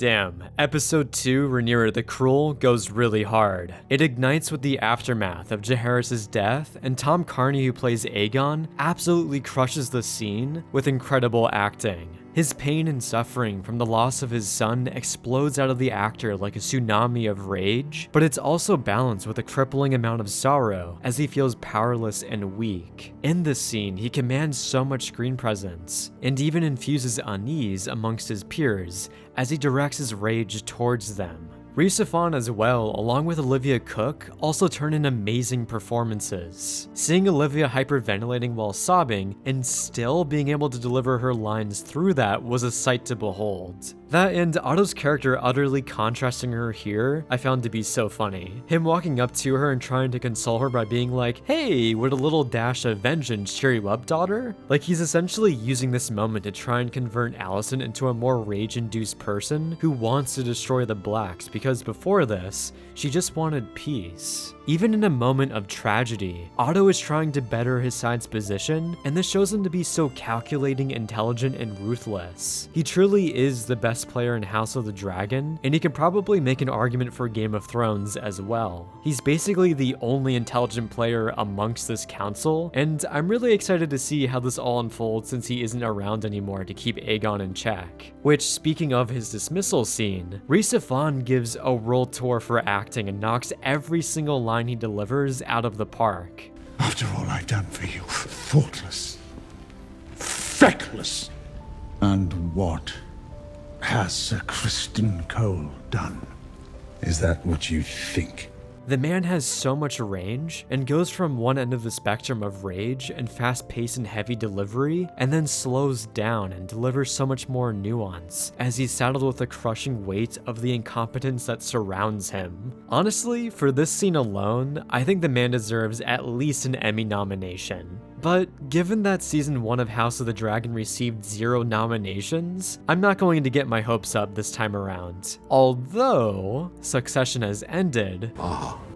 Damn, episode 2, Rhaenyra the Cruel, goes really hard. It ignites with the aftermath of Jaehaerys' death, and Tom Carney, who plays Aegon, absolutely crushes the scene with incredible acting. His pain and suffering from the loss of his son explodes out of the actor like a tsunami of rage, but it's also balanced with a crippling amount of sorrow as he feels powerless and weak. In this scene, he commands so much screen presence, and even infuses unease amongst his peers as he directs his rage towards them. Rhys as well, along with Olivia Cook, also turn in amazing performances. Seeing Olivia hyperventilating while sobbing, and still being able to deliver her lines through that was a sight to behold. That and Otto's character utterly contrasting her here, I found to be so funny. Him walking up to her and trying to console her by being like, "Hey, would a little dash of vengeance cheer you up, daughter?" Like he's essentially using this moment to try and convert Alicent into a more rage-induced person who wants to destroy the Blacks, because before this, she just wanted peace. Even in a moment of tragedy, Otto is trying to better his side's position, and this shows him to be so calculating, intelligent, and ruthless. He truly is the best player in House of the Dragon, and he can probably make an argument for Game of Thrones as well. He's basically the only intelligent player amongst this council, and I'm really excited to see how this all unfolds since he isn't around anymore to keep Aegon in check. Which, speaking of his dismissal scene, Rhys gives a world tour for acting and knocks every single line he delivers out of the park. After all I've done for you, thoughtless, feckless. And what has Sir Criston Cole done? Is that what you think? The man has so much range and goes from one end of the spectrum of rage and fast-paced and heavy delivery, and then slows down and delivers so much more nuance as he's saddled with the crushing weight of the incompetence that surrounds him. Honestly, for this scene alone, I think the man deserves at least an Emmy nomination. But given that season 1 of House of the Dragon received 0 nominations, I'm not going to get my hopes up this time around. Although Succession has ended,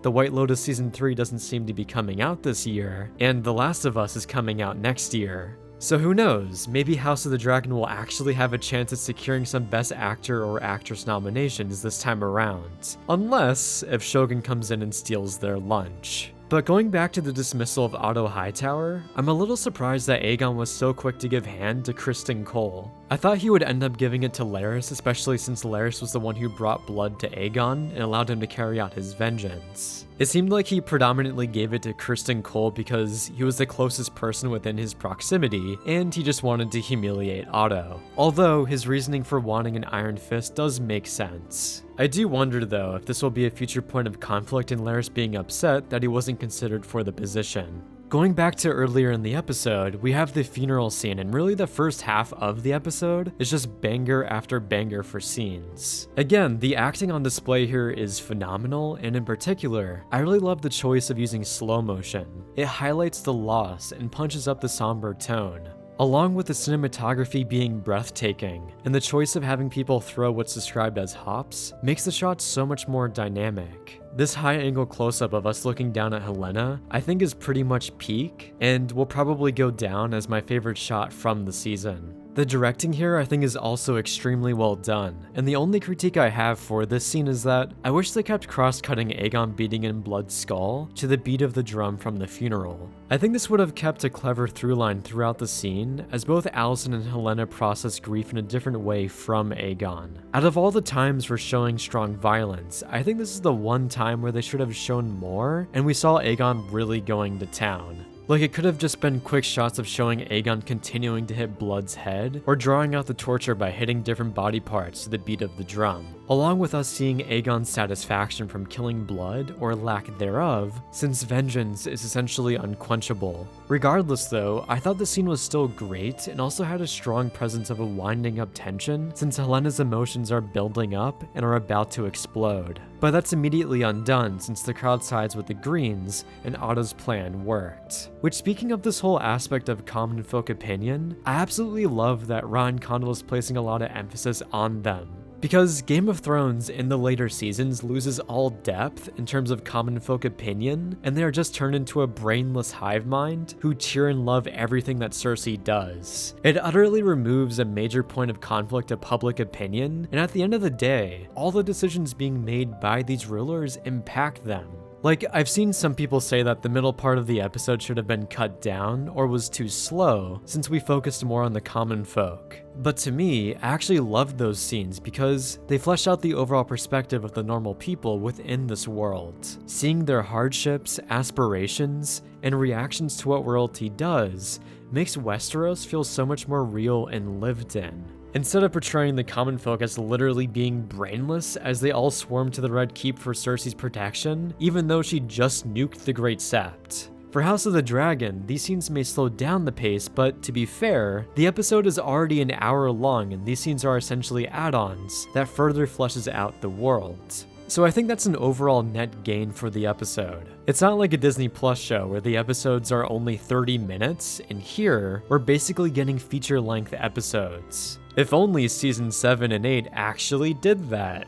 The White Lotus season 3 doesn't seem to be coming out this year, and The Last of Us is coming out next year. So who knows, maybe House of the Dragon will actually have a chance at securing some Best Actor or Actress nominations this time around. Unless if Shogun comes in and steals their lunch. But going back to the dismissal of Otto Hightower, I'm a little surprised that Aegon was so quick to give hand to Criston Cole. I thought he would end up giving it to Larys, especially since Larys was the one who brought blood to Aegon and allowed him to carry out his vengeance. It seemed like he predominantly gave it to Criston Cole because he was the closest person within his proximity, and he just wanted to humiliate Otto. Although his reasoning for wanting an Iron Fist does make sense. I do wonder though if this will be a future point of conflict in Larys being upset that he wasn't considered for the position. Going back to earlier in the episode, we have the funeral scene, and really the first half of the episode is just banger after banger for scenes. Again, the acting on display here is phenomenal, and in particular, I really love the choice of using slow motion. It highlights the loss and punches up the somber tone, along with the cinematography being breathtaking, and the choice of having people throw what's described as hops makes the shots so much more dynamic. This high-angle close-up of us looking down at Helaena I think is pretty much peak, and will probably go down as my favorite shot from the season. The directing here I think is also extremely well done, and the only critique I have for this scene is that I wish they kept cross-cutting Aegon beating in Blood's skull to the beat of the drum from the funeral. I think this would have kept a clever through-line throughout the scene, as both Alicent and Helaena process grief in a different way from Aegon. Out of all the times for showing strong violence, I think this is the one time where they should have shown more, and we saw Aegon really going to town. Like, it could have just been quick shots of showing Aegon continuing to hit Blood's head, or drawing out the torture by hitting different body parts to the beat of the drum, along with us seeing Aegon's satisfaction from killing Blood, or lack thereof, since vengeance is essentially unquenchable. Regardless though, I thought the scene was still great, and also had a strong presence of a winding up tension, since Helena's emotions are building up and are about to explode. But that's immediately undone since the crowd sides with the Greens, and Otto's plan worked. Which, speaking of this whole aspect of common folk opinion, I absolutely love that Ryan Condal is placing a lot of emphasis on them. Because Game of Thrones in the later seasons loses all depth in terms of common folk opinion, and they are just turned into a brainless hive mind who cheer and love everything that Cersei does. It utterly removes a major point of conflict of public opinion, and at the end of the day, all the decisions being made by these rulers impact them. Like, I've seen some people say that the middle part of the episode should have been cut down or was too slow since we focused more on the common folk. But to me, I actually loved those scenes because they fleshed out the overall perspective of the normal people within this world. Seeing their hardships, aspirations, and reactions to what royalty does makes Westeros feel so much more real and lived in. Instead of portraying the common folk as literally being brainless as they all swarm to the Red Keep for Cersei's protection, even though she just nuked the Great Sept. For House of the Dragon, these scenes may slow down the pace, but to be fair, the episode is already an hour long and these scenes are essentially add-ons that further fleshes out the world. So I think that's an overall net gain for the episode. It's not like a Disney Plus show where the episodes are only 30 minutes, and here, we're basically getting feature-length episodes. If only season 7 and 8 actually did that.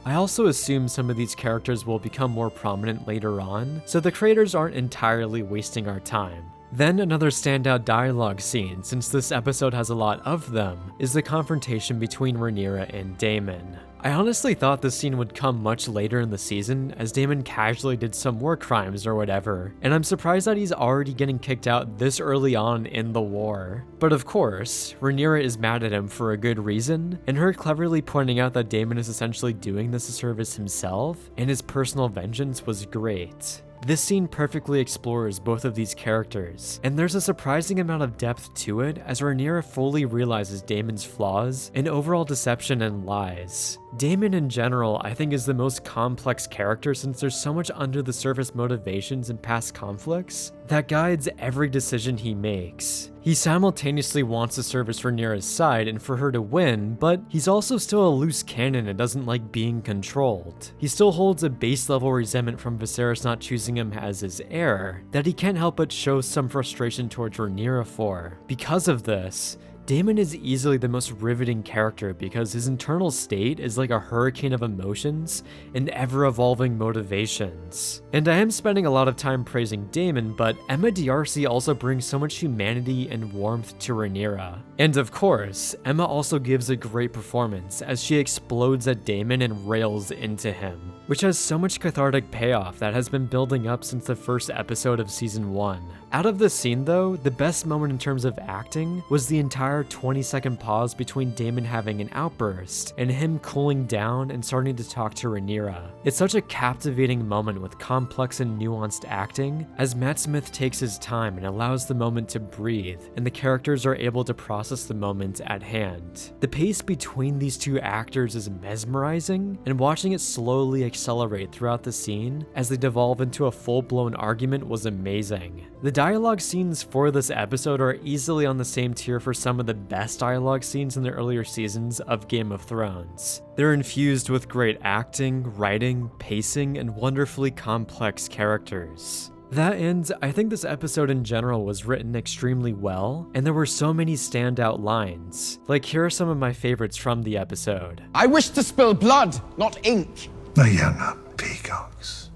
I also assume some of these characters will become more prominent later on, so the creators aren't entirely wasting our time. Then another standout dialogue scene, since this episode has a lot of them, is the confrontation between Rhaenyra and Daemon. I honestly thought this scene would come much later in the season, as Daemon casually did some war crimes or whatever, and I'm surprised that he's already getting kicked out this early on in the war. But of course, Rhaenyra is mad at him for a good reason, and her cleverly pointing out that Daemon is essentially doing this to service himself and his personal vengeance was great. This scene perfectly explores both of these characters, and there's a surprising amount of depth to it as Rhaenyra fully realizes Daemon's flaws and overall deception and lies. Daemon in general, I think, is the most complex character since there's so much under the surface motivations and past conflicts that guides every decision he makes. He simultaneously wants to service Rhaenyra's side and for her to win, but he's also still a loose cannon and doesn't like being controlled. He still holds a base level resentment from Viserys not choosing him as his heir that he can't help but show some frustration towards Rhaenyra for. Because of this, Daemon is easily the most riveting character because his internal state is like a hurricane of emotions and ever-evolving motivations. And I am spending a lot of time praising Daemon, but Emma D'Arcy also brings so much humanity and warmth to Rhaenyra. And of course, Emma also gives a great performance as she explodes at Daemon and rails into him, which has so much cathartic payoff that has been building up since the first episode of season 1. Out of this scene though, the best moment in terms of acting was the entire 20-second pause between Daemon having an outburst and him cooling down and starting to talk to Rhaenyra. It's such a captivating moment with complex and nuanced acting as Matt Smith takes his time and allows the moment to breathe, and the characters are able to process the moment at hand. The pace between these two actors is mesmerizing, and watching it slowly accelerate throughout the scene as they devolve into a full-blown argument was amazing. The dialogue scenes for this episode are easily on the same tier for some of the best dialogue scenes in the earlier seasons of Game of Thrones. They're infused with great acting, writing, pacing, and wonderfully complex characters. That ends, I think this episode in general was written extremely well, and there were so many standout lines. Like, here are some of my favorites from the episode. I wish to spill blood, not ink. The younger peacocks,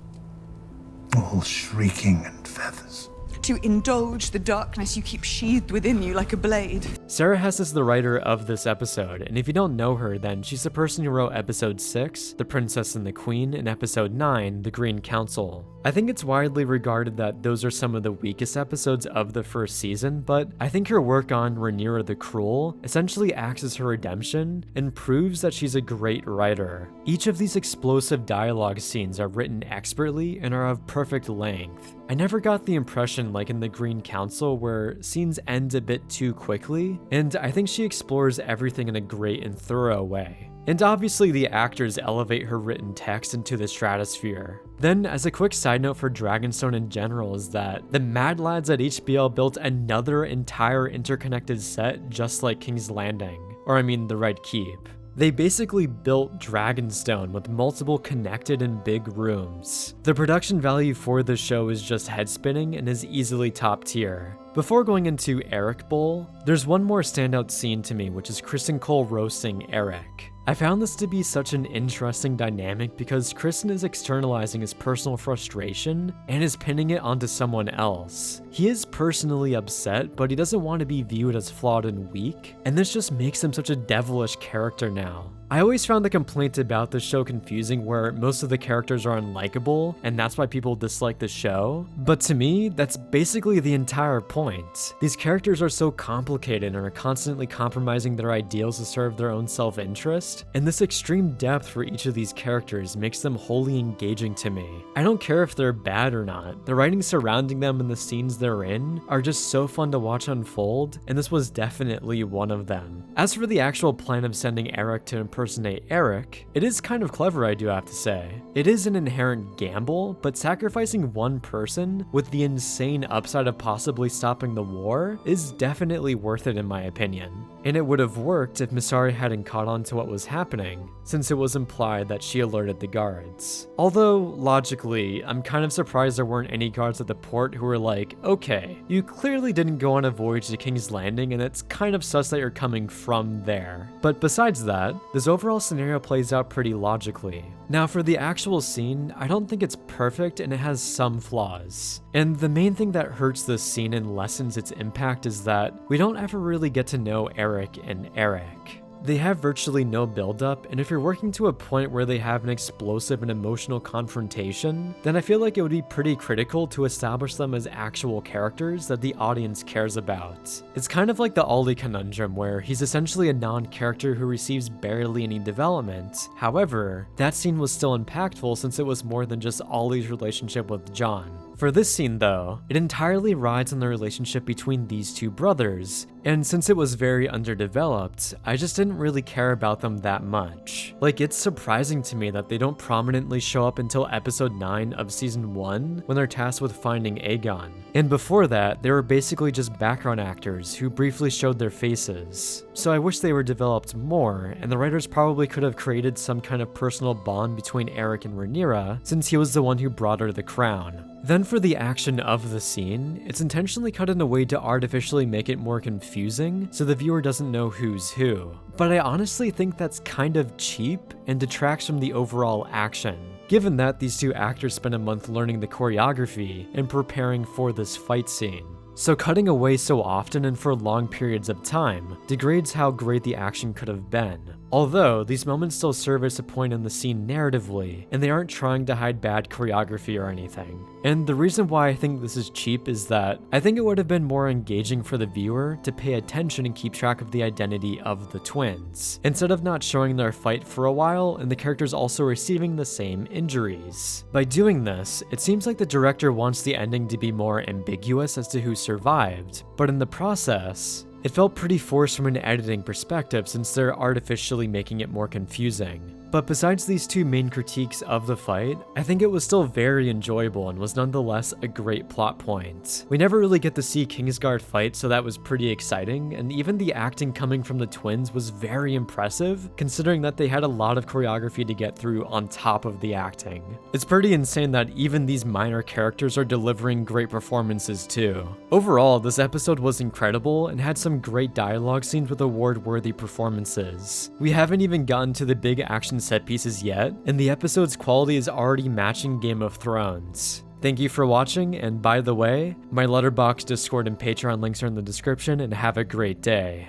all shrieking and feathers. To indulge the darkness you keep sheathed within you like a blade. Sarah Hess is the writer of this episode, and if you don't know her, then she's the person who wrote episode 6, The Princess and the Queen, and episode 9, The Green Council. I think it's widely regarded that those are some of the weakest episodes of the first season, but I think her work on Rhaenyra the Cruel essentially acts as her redemption and proves that she's a great writer. Each of these explosive dialogue scenes are written expertly and are of perfect length. I never got the impression like in the Green Council where scenes end a bit too quickly, and I think she explores everything in a great and thorough way. And obviously the actors elevate her written text into the stratosphere. Then, as a quick side note for Dragonstone in general is that the Mad Lads at HBL built another entire interconnected set just like King's Landing, or I mean the Red Keep. They basically built Dragonstone with multiple connected and big rooms. The production value for this show is just head-spinning and is easily top tier. Before going into Erryk-Bowl, there's one more standout scene to me, which is Kristen Cole roasting Erryk. I found this to be such an interesting dynamic because Kristen is externalizing his personal frustration and is pinning it onto someone else. He is personally upset, but he doesn't want to be viewed as flawed and weak, and this just makes him such a devilish character now. I always found the complaint about this show confusing where most of the characters are unlikable, and that's why people dislike the show. But to me, that's basically the entire point. These characters are so complicated and are constantly compromising their ideals to serve their own self-interest, and this extreme depth for each of these characters makes them wholly engaging to me. I don't care if they're bad or not, the writing surrounding them and the scenes they're in are just so fun to watch unfold, and this was definitely one of them. As for the actual plan of sending Erryk to impersonate Erryk, it is kind of clever, I do have to say. It is an inherent gamble, but sacrificing one person with the insane upside of possibly stopping the war is definitely worth it in my opinion. And it would have worked if Mysaria hadn't caught on to what was happening, since it was implied that she alerted the guards. Although, logically, I'm kind of surprised there weren't any guards at the port who were like, okay, you clearly didn't go on a voyage to King's Landing and it's kind of sus that you're coming from there. But besides that, this overall scenario plays out pretty logically. Now for the actual scene, I don't think it's perfect and it has some flaws. And the main thing that hurts this scene and lessens its impact is that we don't ever really get to know Erryk and Erryk. They have virtually no build-up, and if you're working to a point where they have an explosive and emotional confrontation, then I feel like it would be pretty critical to establish them as actual characters that the audience cares about. It's kind of like the Ollie conundrum, where he's essentially a non-character who receives barely any development. However, that scene was still impactful since it was more than just Ollie's relationship with Jon. For this scene though, it entirely rides on the relationship between these two brothers, and since it was very underdeveloped, I just didn't really care about them that much. Like, it's surprising to me that they don't prominently show up until episode 9 of season 1 when they're tasked with finding Aegon. And before that, they were basically just background actors who briefly showed their faces. So I wish they were developed more, and the writers probably could have created some kind of personal bond between Erryk and Rhaenyra, since he was the one who brought her the crown. Then for the action of the scene, it's intentionally cut in a way to artificially make it more confusing, so the viewer doesn't know who's who. But I honestly think that's kind of cheap and detracts from the overall action, given that these two actors spent a month learning the choreography and preparing for this fight scene. So cutting away so often and for long periods of time degrades how great the action could have been. Although, these moments still serve as a point in the scene narratively, and they aren't trying to hide bad choreography or anything. And the reason why I think this is cheap is that I think it would have been more engaging for the viewer to pay attention and keep track of the identity of the twins, instead of not showing their fight for a while and the characters also receiving the same injuries. By doing this, it seems like the director wants the ending to be more ambiguous as to who survived, but in the process, it felt pretty forced from an editing perspective since they're artificially making it more confusing. But besides these two main critiques of the fight, I think it was still very enjoyable and was nonetheless a great plot point. We never really get to see Kingsguard fight, so that was pretty exciting, and even the acting coming from the twins was very impressive, considering that they had a lot of choreography to get through on top of the acting. It's pretty insane that even these minor characters are delivering great performances too. Overall, this episode was incredible and had some great dialogue scenes with award-worthy performances. We haven't even gotten to the big action set pieces yet, and the episode's quality is already matching Game of Thrones. Thank you for watching, and by the way, my Letterboxd, Discord, and Patreon links are in the description, and have a great day.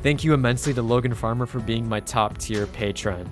Thank you immensely to Logan Farmer for being my top tier patron.